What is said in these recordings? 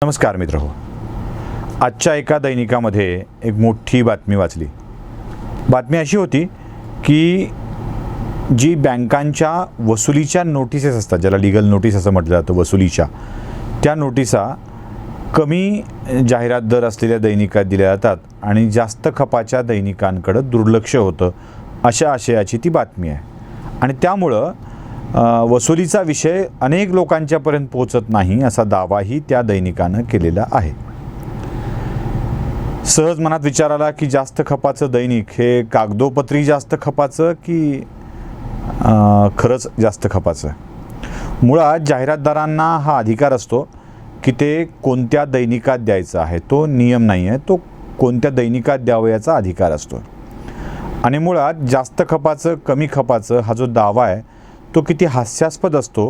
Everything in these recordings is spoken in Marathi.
नमस्कार मित्रहो, आजच्या एका दैनिकामध्ये एक मोठी बातमी वाचली. बातमी अशी होती की जी बँकांच्या वसुलीच्या नोटिसेस असतात, ज्याला लीगल नोटीस असं म्हटलं जातं, वसुलीच्या त्या नोटिसा कमी जाहिरात दर असलेल्या दैनिकात दिल्या जातात आणि जास्त खपाच्या दैनिकांकडे दुर्लक्ष होतं, अशा आशयाची ती बातमी आहे. आणि त्यामुळं वसुलीचा विषय अनेक लोकांच्यापर्यंत पोहोचत नाही असा दावाही त्या दैनिकानं केलेला आहे. सहज मनात विचार आला की जास्त खपाचं दैनिक हे कागदोपत्री जास्त खपाचं की खरंच जास्त खपाचं. मुळात जाहिरातदारांना हा अधिकार असतो की ते कोणत्या दैनिकात द्यायचा आहे, तो नियम नाही आहे, तो कोणत्या दैनिकात द्यावं याचा अधिकार असतो. आणि मुळात जास्त खपाचं कमी खपाचं हा जो दावा आहे तो किती हास्यास्पद असतो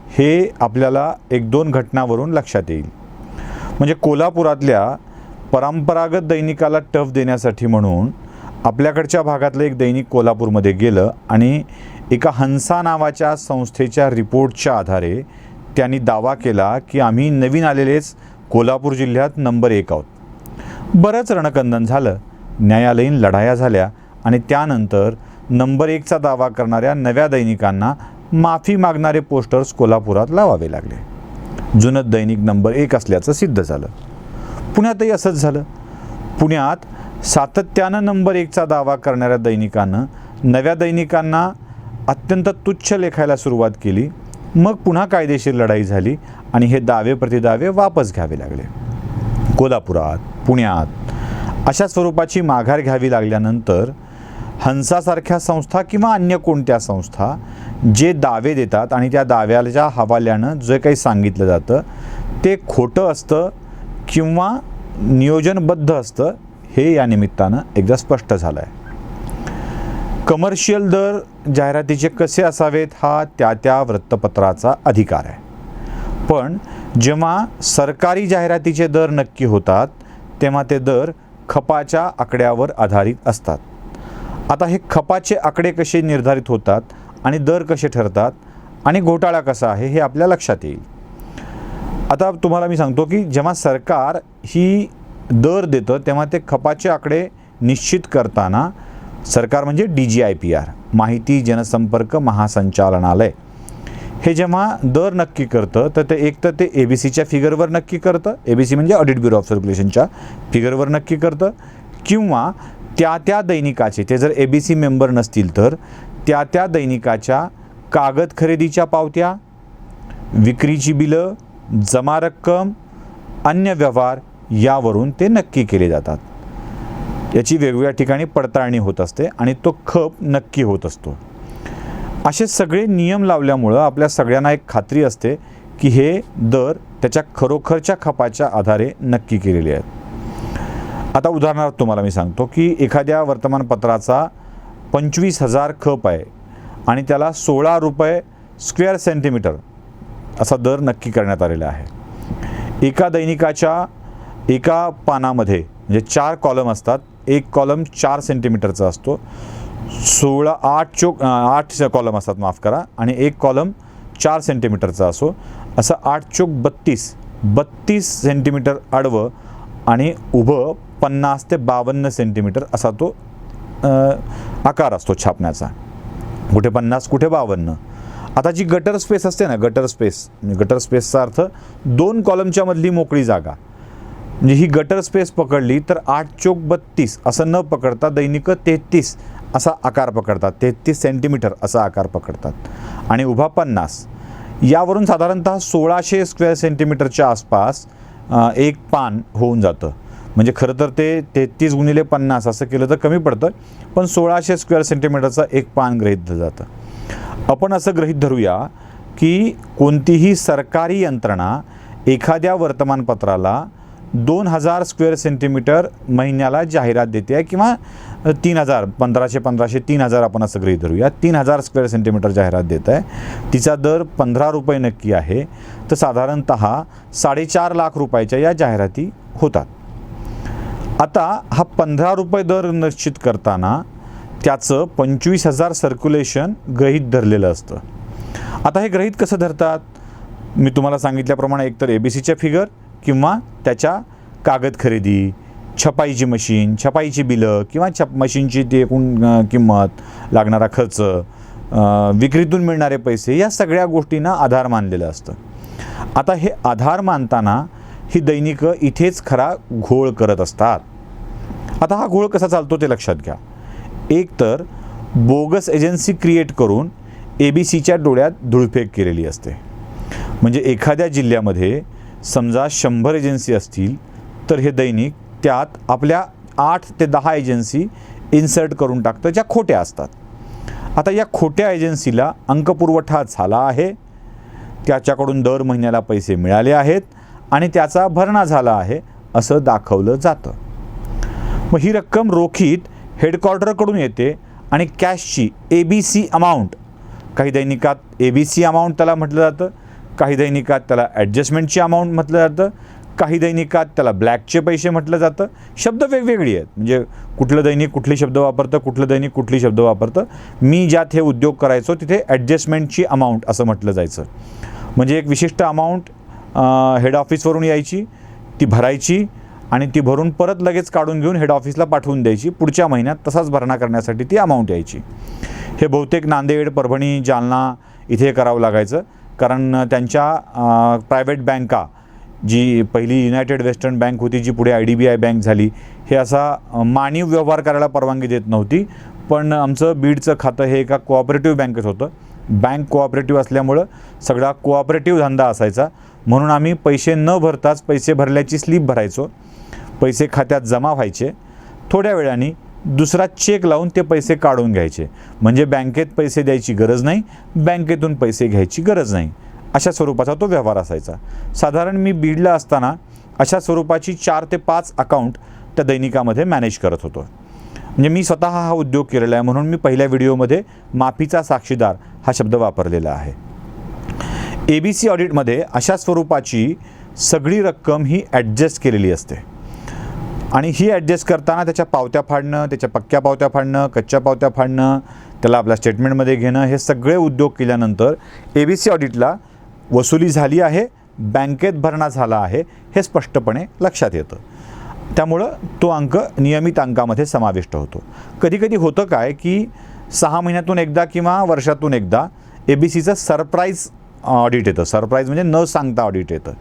हे आपल्याला एक दोन घटनावरून लक्षात येईल. म्हणजे कोल्हापुरातल्या परंपरागत दैनिकाला टफ देण्यासाठी म्हणून आपल्याकडच्या भागातलं एक दैनिक कोल्हापूरमध्ये गेलं आणि एका हंसा नावाच्या संस्थेच्या रिपोर्टच्या आधारे त्यांनी दावा केला की आम्ही नवीन आलेलेच कोल्हापूर जिल्ह्यात नंबर 1 आहोत. बरंच रणकंदन झालं, न्यायालयीन लढाया झाल्या आणि त्यानंतर नंबर 1चा दावा करणाऱ्या नव्या दैनिकांना माफी मागणारे पोस्टर्स कोल्हापुरात लावावे लागले. जुनं दैनिक नंबर 1 असल्याचं सिद्ध झालं. पुण्यातही असंच झालं. पुण्यात सातत्यानं नंबर 1चा दावा करणाऱ्या दैनिकानं नव्या दैनिकांना अत्यंत तुच्छ लेखायला सुरुवात केली. मग पुन्हा कायदेशीर लढाई झाली आणि हे दावे प्रतिदावे वापस घ्यावे लागले. कोल्हापुरात, पुण्यात अशा स्वरूपाची माघार घ्यावी लागल्यानंतर हंसासारख्या संस्था किंवा अन्य कोणत्या संस्था जे दावे देतात आणि त्या दाव्याच्या हवाल्यानं जे काही सांगितलं जातं ते खोटं असतं किंवा नियोजनबद्ध असतं हे या निमित्तानं एकदा स्पष्ट झालं आहे. कमर्शियल दर जाहिरातीचे कसे असावेत हा त्या वृत्तपत्राचा अधिकार आहे. पण जेव्हा सरकारी जाहिरातीचे दर नक्की होतात तेव्हा ते दर खपाच्या आकड्यावर आधारित असतात. आता हे खपाचे आकडे कसे निर्धारित होतात आणि दर कसे ठरतात आणि घोटाळा कसा आहे हे आपल्या लक्षात येईल. आता तुम्हाला मी सांगतो की जेव्हा सरकार ही दर देतं तेव्हा ते खपाचे आकडे निश्चित करताना सरकार म्हणजे DGIPR, माहिती जनसंपर्क महासंचालनालय, हे जेव्हा दर नक्की करतं तर ते एक तर ते ABCच्या फिगरवर नक्की करतं, ABC म्हणजे ऑडिट ब्युरो ऑफ सर्क्युलेशनच्या फिगरवर नक्की करतं, किंवा त्या दैनिकाचे, ते जर ABC मेंबर नसतील तर त्या दैनिकाच्या कागद खरेदीच्या पावत्या, विक्रीची बिलं, जमा रक्कम, अन्य व्यवहार यावरून ते नक्की केले जातात. याची वेगवेगळ्या ठिकाणी पडताळणी होत असते आणि तो खप नक्की होत असतो. असे सगळे नियम लावल्यामुळं आपल्या सगळ्यांना एक खात्री असते की हे दर त्याच्या खरोखरच्या खपाच्या आधारे नक्की केलेले आहेत. आता उदाहरणार्थ तुम्हाला मी सांगतो की एखाद्या वर्तमानपत्राचा 25,000 खप आहे आणि त्याला 16 रुपये स्क्वेअर सेंटीमीटर असा दर नक्की करण्यात आलेला आहे. एका दैनिकाच्या एका पानामध्ये म्हणजे 4 कॉलम असतात, एक कॉलम 4 सेंटीमीटरचा असतो, 8 कॉलम असतात, माफ करा, आणि एक कॉलम 4 सेंटीमीटरचा असो, असं 8 चोक 32 सेंटीमीटर आडवं आणि उभं 50 ते 52 सेंटीमीटर असा तो आकार असतो छापण्याचा, कुठे 50 कुठे 52. आता जी गटर स्पेस असते ना, गटर स्पेसचा अर्थ 2 कॉलमच्या मधली मोकळी जागा, म्हणजे ही गटर स्पेस पकडली तर 8 चोक 32 असं न पकडता दैनिक 33 असा आकार पकडतात, 33 सेंटीमीटर असा आकार पकडतात आणि उभा 50. यावरून साधारणतः 1600 स्क्वेअर सेंटीमीटरच्या आसपास एक पान होऊन जातं. म्हणजे खरं तर ते 33 गुणिले 50 असं केलं तर कमी पडतं, पण 1600 स्क्वेअर सेंटीमीटरचं एक पान गृहीत धरलं जातं. आपण असं गृहीत धरूया की कोणतीही सरकारी यंत्रणा एखाद्या वर्तमानपत्राला 2000 स्क्वेअर सेंटीमीटर महिन्याला जाहिरात देते आहे, किंवा 3000, 1500 3000 आपण असं गृहीत धरूया, 3000 स्क्वेअर सेंटीमीटर जाहिरात देत आहे, तिचा दर 15 रुपये नक्की आहे, तर साधारणतः 4.5 लाख रुपयाच्या या जाहिराती होतात. आता हा 15 रुपये दर निश्चित करताना त्याचं 25,000 सर्क्युलेशन गृहीत धरलेलं असतं. आता हे गृहीत कसं धरतात? मी तुम्हाला सांगितल्याप्रमाणे एकतर ABCच्या फिगर किंवा त्याच्या कागद खरेदी, छपाईची मशीन, छपाईची बिलं किंवा मशीनची ती एकूण किंमत, लागणारा खर्च, विक्रीतून मिळणारे पैसे, या सगळ्या गोष्टींना आधार मानलेलं असतं. आता हे आधार मानताना ही दैनिकं इथेच खरा घोळ करत असतात. आता हा घोळ कसा चालतो ते लक्षात घ्या. एक तर बोगस एजन्सी क्रिएट करून ABCच्या डोळ्यात धुळफेक केलेली असते. म्हणजे एखाद्या जिल्ह्यामध्ये समजा 100 एजन्सी असतील तर हे दैनिक त्यात आपल्या 8 ते 10 एजन्सी इन्सर्ट करून टाकतं, ज्या खोट्या असतात. आता या खोट्या एजन्सीला अंकपुरवठा झाला आहे, त्याच्याकडून दर महिन्याला पैसे मिळाले आहेत आणि त्याचा भरणा झाला आहे असं दाखवलं जातं. मग ही रक्कम रोखीत हेडक्वार्टरकडून येते आणि कॅशची ABC अमाऊंट, काही दैनिकात ABC अमाऊंट त्याला म्हटलं जातं, काही दैनिकात त्याला ॲडजस्टमेंटची अमाऊंट म्हटलं जातं, काही दैनिकात त्याला ब्लॅकचे पैसे म्हटलं जातं. शब्द वेगवेगळी आहेत, म्हणजे कुठलं दैनिक कुठले शब्द वापरतं, कुठलं दैनिक कुठली शब्द वापरतं. मी ज्यात हे उद्योग करायचो तिथे ॲडजस्टमेंटची अमाऊंट असं म्हटलं जायचं. म्हणजे एक विशिष्ट अमाऊंट हेड ऑफिसवरून यायची, ती भरायची आणि ती भरून परत लगेच काढून घेऊन हेड ऑफिसला पाठवून द्यायची. पुढच्या महिन्यात तसाच भरणा करण्यासाठी ती अमाऊंट यायची. हे बहुतेक नांदेड, परभणी, जालना इथे करावं लागायचं, कारण त्यांच्या प्रायव्हेट बँका, जी पहिली युनायटेड वेस्टर्न बँक होती, जी पुढे IDBI बँक झाली, हे असा मानवी व्यवहार करायला परवानगी देत नव्हती. पण आमचं बीडचं खातं हे एका कोऑपरेटिव्ह बँकेत होतं. बँक कोऑपरेटिव्ह असल्यामुळं सगळा कोऑपरेटिव्ह धंदा असायचा. म्हणून आम्ही पैसे न भरताच पैसे भरल्याची स्लिप भरायचो, पैसे खात्यात जमा व्हायचे, थोड्या वेळाने दुसरा चेक लावून ते पैसे काढून घ्यायचे. म्हणजे बँकेत पैसे द्यायची गरज नाही, बँकेतून पैसे घ्यायची गरज नाही, अशा स्वरूपाचा तो व्यवहार असायचा. साधारण मी बीडला असताना अशा स्वरूपाची 4 ते 5 अकाउंट त्या दैनिकामध्ये मॅनेज करत होतो. म्हणजे मी स्वतः हा उद्योग केलेला आहे, म्हणून मी पहिल्या व्हिडिओमध्ये माफीचा साक्षीदार हा शब्द वापरलेला आहे. ABC ऑडिटमध्ये अशा स्वरूपाची सगळी रक्कम ही ॲडजस्ट केलेली असते आणि ही ॲडजस्ट करताना त्याच्या पावत्या फाडणं, त्याच्या पक्क्या पावत्या फाडणं, कच्च्या पावत्या फाडणं, त्याला आपल्या स्टेटमेंटमध्ये घेणं, हे सगळे उद्योग केल्यानंतर ABC ऑडिटला वसुली झाली आहे, बँकेत भरणा झाला आहे हे स्पष्टपणे लक्षात येतं. त्यामुळं तो अंक नियमित अंकामध्ये समाविष्ट होतो. कधीकधी होतं काय की 6 महिन्यातून एकदा किंवा वर्षातून एकदा ABCचं सरप्राईज ऑडिट येतं. सरप्राईज म्हणजे न सांगता ऑडिट येतं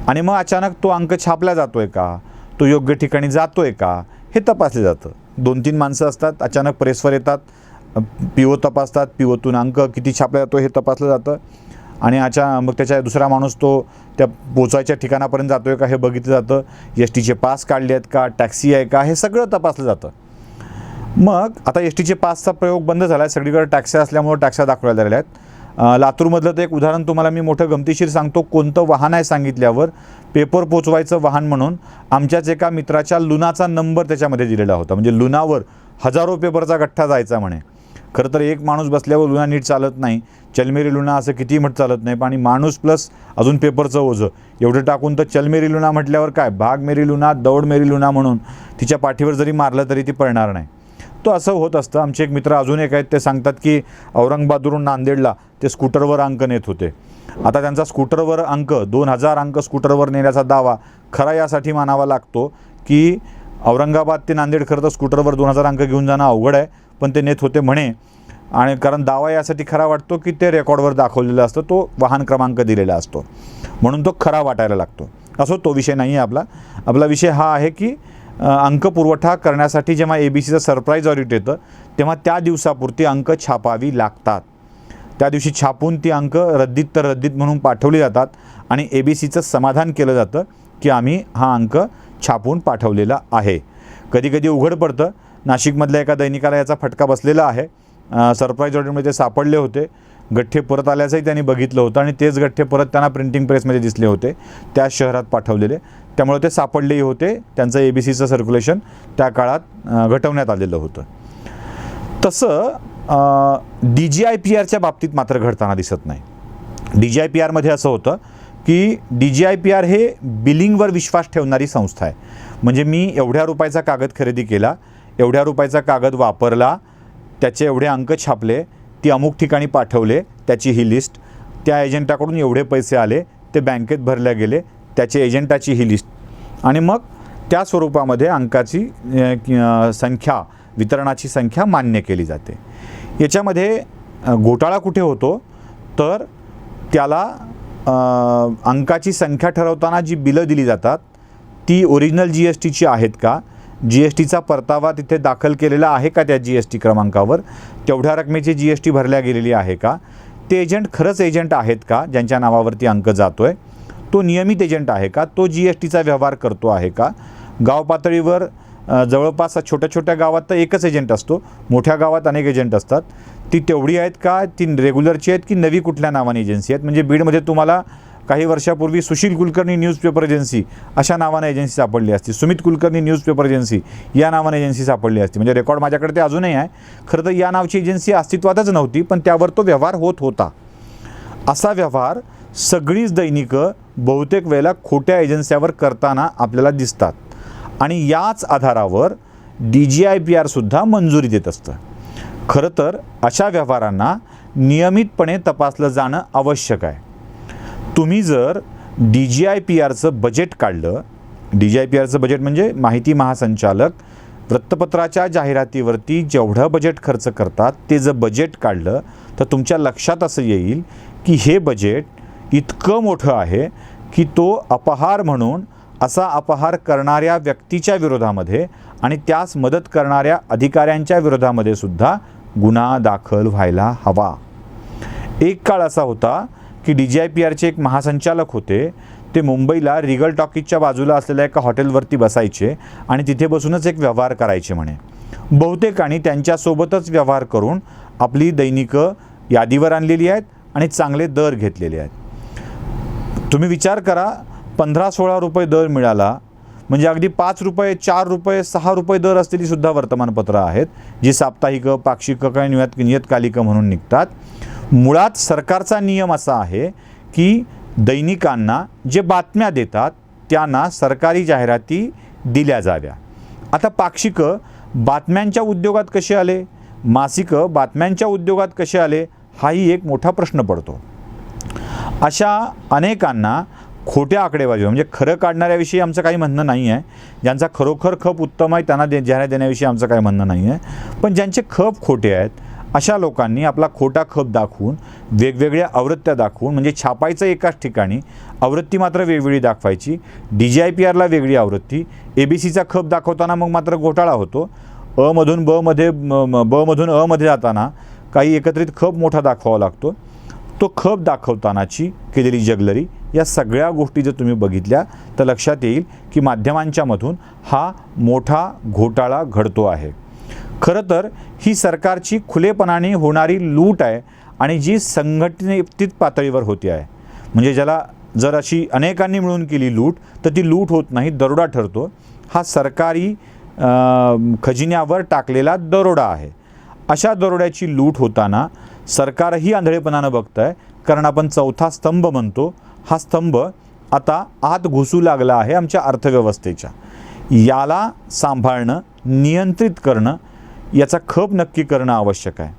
आणि मग अचानक तो अंक छापला जातो आहे का, तो योग्य ठिकाणी जातो आहे का, हे तपासले जातं. 2-3 माणसं असतात, अचानक प्रेसवर येतात, PO तपासतात, POतून अंक किती छापला जातो हे तपासलं जातं आणि मग त्याच्या दुसरा माणूस तो त्या पोचायच्या ठिकाणापर्यंत जातो आहे का हे बघितलं जातं. STचे पास काढले आहेत का, टॅक्सी आहे का, हे सगळं तपासलं जातं. मग आता STचे पासचा प्रयोग बंद झाला आहे, सगळीकडे टॅक्स्या असल्यामुळे टॅक्स्या दाखवल्या झालेल्या आहेत. लातूरमधलं तर एक उदाहरण तुम्हाला मी मोठं गमतीशीर सांगतो. कोणतं वाहन आहे सांगितल्यावर पेपर पोचवायचं वाहन म्हणून आमच्याच एका मित्राच्या लुनाचा नंबर त्याच्यामध्ये दिलेला होता. म्हणजे लुनावर हजारो पेपरचा गठ्ठा जायचा म्हणे. खरं तर एक माणूस बसल्यावर लुना नीट चालत नाही, चलमेरी लुना असं कितीही म्हट चालत नाही, आणि माणूस प्लस अजून पेपरचं ओझं एवढं टाकून तर चलमेरी लुना म्हटल्यावर काय, भाग मेरी लुना दौड मेरी लुना म्हणून तिच्या पाठीवर जरी मारलं तरी ती पळणार नाही. तो असं होत असतं. आमचे एक मित्र अजून एक आहेत, ते सांगतात की औरंगाबादवरून नांदेडला ते स्कूटरवर अंक नेत होते. आता त्यांचा स्कूटरवर अंक 2000 अंक स्कूटरवर नेण्याचा दावा खरा यासाठी मानावा लागतो की औरंगाबाद ते नांदेड खरं तर स्कूटरवर 2000 अंक घेऊन जाणं अवघड आहे, पण ते नेत होते म्हणे. आणि कारण दावा यासाठी खरा वाटतो की ते रेकॉर्डवर दाखवलेलं असतं, तो वाहन क्रमांक दिलेला असतो, म्हणून तो खरा वाटायला लागतो. असो, तो विषय नाही आहे आपला. आपला विषय हा आहे की अंक पुरवठा करण्यासाठी जेव्हा ABCचं सरप्राईज ऑडिट येतं तेव्हा त्या दिवसापुरती अंक छापावी लागतात. त्या दिवशी छापून ती अंक रद्दीत तर रद्दीत म्हणून पाठवली जातात आणि ABCचं समाधान केलं जातं की आम्ही हा अंक छापून पाठवलेला आहे. कधीकधी उघड पडतं. नाशिकमधल्या एका दैनिकाला याचा फटका बसलेला आहे. सरप्राईज ऑडिटमध्ये सापडले होते, गठ्ठे परत आल्याचंही त्यांनी बघितलं होतं आणि तेच गठ्ठे परत त्यांना प्रिंटिंग प्रेसमध्ये दिसले होते, त्या शहरात पाठवलेले, त्यामुळे ते सापडलेही होते. त्यांचं ABCचं सर्क्युलेशन त्या काळात घटवण्यात आलेलं होतं. तसं DGI-PR बाबतीत मात्र घडताना दिसत नाही. DGI-PR असं होतं की DGI-PR हे बिलिंगवर विश्वास ठेवणारी संस्था आहे. म्हणजे मी एवढ्या रुपयाचा कागद खरेदी केला, एवढ्या रुपयाचा कागद वापरला, त्याचे एवढे अंक छापले, ती अमुक ठिकाणी पाठवले, त्याची ही लिस्ट, त्या एजंटाकडून एवढे पैसे आले, ते बँकेत भरल्या गेले, त्याचे एजंटाची ही लिस्ट आणि मग त्या स्वरूपामध्ये अंकाची संख्या, वितरणाची संख्या मान्य केली जाते. याच्यामध्ये घोटाळा कुठे होतो तर त्याला अंकाची संख्या ठरवताना जी बिलं दिली जातात ती ओरिजिनल GSTची आहेत का, GSTचा परतावा तिथे दाखल केलेला आहे का त्या GST क्रमांकावर, तेवढ्या रकमेची GST भरल्या गेलेली आहे का, ते एजंट खरंच एजंट आहेत का ज्यांच्या नावावरती अंक जातो आहे, तो नियमित एजंट आहे का, तो GSTचा व्यवहार करतो आहे का. गाव पातळीवर जवळपास छोट्या छोट्या गावात तर एकच एजंट असतो, मोठ्या गावात अनेक एजंट असतात. ती तेवढी आहेत का, ती रेग्युलरची आहेत की नवी कुठल्या नावाने एजन्सी आहेत. म्हणजे बीडमध्ये तुम्हाला काही वर्षापूर्वी सुशील कुलकर्णी न्यूजपेपर एजन्सी अशा नावाने एजन्सी सापडली असती, सुमित कुलकर्णी न्यूजपेपर एजन्सी या नावाने एजन्सी सापडली असती. म्हणजे रेकॉर्ड माझ्याकडे ते अजूनही आहे. खरं तर या नावची एजन्सी अस्तित्वातच नव्हती, पण त्यावर तो व्यवहार होत होता. असा व्यवहार सगळीच दैनिकं बहुतेक वेळेला खोट्या एजन्स्यावर करताना आपल्याला दिसतात आणि याच आधारावर DGIPRसुद्धा मंजुरी देत असतं. खरं तर अशा व्यवहारांना नियमितपणे तपासलं जाणं आवश्यक आहे. तुम्ही जर DGIPRचं बजेट काढलं, DGIPRचं बजेट म्हणजे माहिती महासंचालक वृत्तपत्राच्या जाहिरातीवरती जेवढं बजेट खर्च करतात ते जर बजेट काढलं तर तुमच्या लक्षात असं येईल की हे बजेट इतकं मोठं आहे की तो अपहार म्हणून असा अपहार करणाऱ्या व्यक्तीच्या विरोधामध्ये आणि त्यास मदत करणाऱ्या अधिकाऱ्यांच्या विरोधामध्ये सुद्धा गुन्हा दाखल व्हायला हवा. एक काळ असा होता की DGIPRचे एक महासंचालक होते. ते मुंबईला रिगल टॉकीजच्या बाजूला असलेल्या एका हॉटेलवरती बसायचे आणि तिथे बसूनच एक व्यवहार करायचे म्हणे. बहुतेकांनी त्यांच्यासोबतच व्यवहार करून आपली दैनिकं यादीवर आणलेली आहेत आणि चांगले दर घेतलेले आहेत. तुम्ही विचार करा, 15-16 रुपये दर मिळाला म्हणजे अगदी 5 रुपये, 4 रुपये, 6 रुपये दर असलेली सुद्धा वर्तमानपत्रं आहेत जी साप्ताहिकं, पाक्षिकं किंवा नियतकालिकं म्हणून निघतात. मुळात सरकारचा नियम असा आहे की दैनिकांना जे बातम्या देतात त्यांना सरकारी जाहिराती दिल्या जाव्या. आता पाक्षिकं बातम्यांच्या उद्योगात कसे आले, मासिकं बातम्यांच्या उद्योगात कसे आले, हाही एक मोठा प्रश्न पडतो. अशा अनेकांना खोट्या आकडेवारी म्हणजे खरं काढणाऱ्याविषयी आमचं काही म्हणणं नाही आहे. ज्यांचा खरोखर खप उत्तम आहे त्यांना जाहिरात देण्याविषयी आमचं काही म्हणणं नाही आहे. पण ज्यांचे खप खोटे आहेत अशा लोकांनी आपला खोटा खप दाखवून वेगवेगळ्या आवृत्त्या दाखवून म्हणजे छापायचं एकाच ठिकाणी, आवृत्ती मात्र वेगवेगळी दाखवायची. DGIPRला वेगळी आवृत्ती, ABCचा खप दाखवताना मग मात्र घोटाळा होतो. अमधून बमधून अमध्ये जाताना काही एकत्रित खप मोठा दाखवावा लागतो. तो खप दाखवतानाची केलेली जगलरी या सगळ्या गोष्टी जर तुम्ही बघितल्या तर लक्षात येईल की माध्यमांच्या मधून हा मोठा घोटाळा घडतो आहे. खरं तर ही सरकारची खुलेपणाने होणारी लूट आहे आणि जी संघटित पातळीवर होते आहे. म्हणजे ज्याला जर अशी अनेकांनी मिळून केली लूट तर ती लूट होत नाही, दरोडा ठरतो. हा सरकारी खजिन्यावर टाकलेला दरोडा आहे. अशा दरोड्याची लूट होताना सरकारही आंधळेपणानं बघतं आहे, कारण आपण चौथा स्तंभ म्हणतो. हा स्तंभ आता आत घुसू लागला आहे आमच्या अर्थव्यवस्थेच्या. याला सांभाळणं, नियंत्रित करणं, याचा खप नक्की करणं आवश्यक आहे.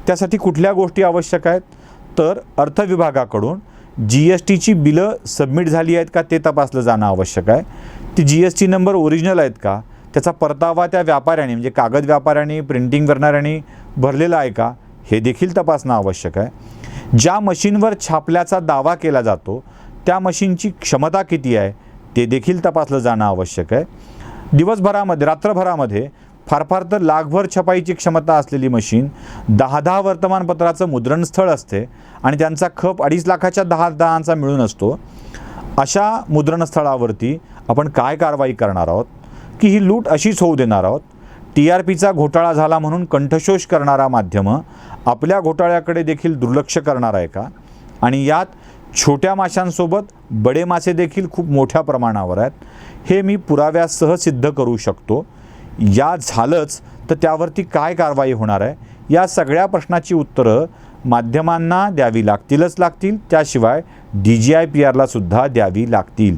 त्यासाठी कुठल्या गोष्टी आवश्यक आहेत तर अर्थविभागाकडून GSTची बिलं सबमिट झाली आहेत का ते तपासलं जाणं आवश्यक आहे. ती GST नंबर ओरिजिनल आहेत का, त्याचा परतावा त्या व्यापाऱ्याने म्हणजे कागद व्यापाऱ्याने, प्रिंटिंग करणाऱ्याने भरलेला आहे का हे देखील तपासणं आवश्यक आहे. ज्या मशीनवर छापल्याचा दावा केला जातो त्या मशीनची क्षमता किती आहे ते देखील तपासलं जाणं आवश्यक आहे. दिवसभरामध्ये, रात्रभरामध्ये फार तर लाखभर छपाईची क्षमता असलेली मशीन 10 वर्तमानपत्राचं मुद्रणस्थळ असते आणि त्यांचा खप 2.5 लाखाच्या 10 मिळून असतो. अशा मुद्रणस्थळावरती आपण काय कारवाई करणार आहोत की ही लूट अशीच होऊ देणार आहोत. TRPचा घोटाळा झाला म्हणून कंठशोष करणारा माध्यमं आपल्या घोटाळ्याकडे देखील दुर्लक्ष करणार आहे का, आणि यात छोट्या माशांसोबत बडे मासे देखील खूप मोठ्या प्रमाणावर आहेत हे मी पुराव्यासह सिद्ध करू शकतो. या झालंच तर त्यावरती काय कारवाई होणार आहे या सगळ्या प्रश्नाची उत्तरं माध्यमांना द्यावी लागतील. त्याशिवाय DGIPRला सुद्धा द्यावी लागतील.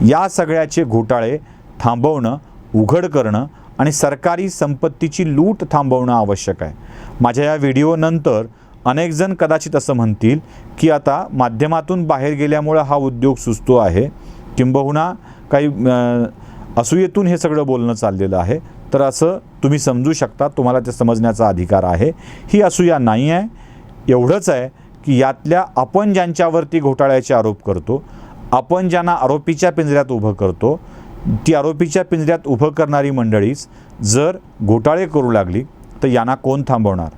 या सगळ्याचे घोटाळे थांबवणं, उघड करणं आणि सरकारी संपत्तीची लूट थांबवणं आवश्यक आहे. माझ्या या व्हिडिओनंतर अनेक जण कदाचित असं म्हणतील की आता माध्यमातून बाहेर गेल्यामुळं हा उद्योग सुचतो आहे. किंबहुना काही असूयेतून हे सगळं बोलणं चाललेलं आहे, तर असं तुम्ही समजू शकता, तुम्हाला ते समजण्याचा अधिकार आहे. ही असूया नाही आहे. एवढंच आहे की यातल्या आपण ज्यांच्यावरती घोटाळ्याचे आरोप करतो, आपण ज्यांना आरोपीच्या पिंजऱ्यात उभं करतो, ती आरोपीच्या पिंजऱ्यात उभं करणारी मंडळीच जर घोटाळे करू लागली तर यांना कोण थांबवणार?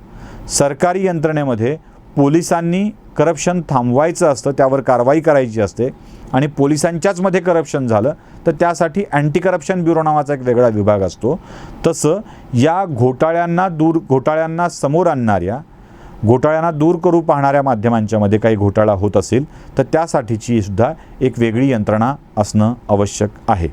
सरकारी यंत्रणेमध्ये पोलिसांनी करप्शन थांबवायचं असतं, त्यावर कारवाई करायची असते, आणि पोलिसांच्याच मध्ये करप्शन झालं तर त्यासाठी अँटी करप्शन ब्युरो नावाचा एक वेगळा विभाग असतो. तसं या घोटाळ्यांना समोर आणणाऱ्या, घोटाळ्यांना दूर करू पाहणाऱ्या माध्यमांच्यामध्ये काही घोटाळा होत असेल तर त्यासाठीची सुद्धा एक वेगळी यंत्रणा असणं आवश्यक आहे.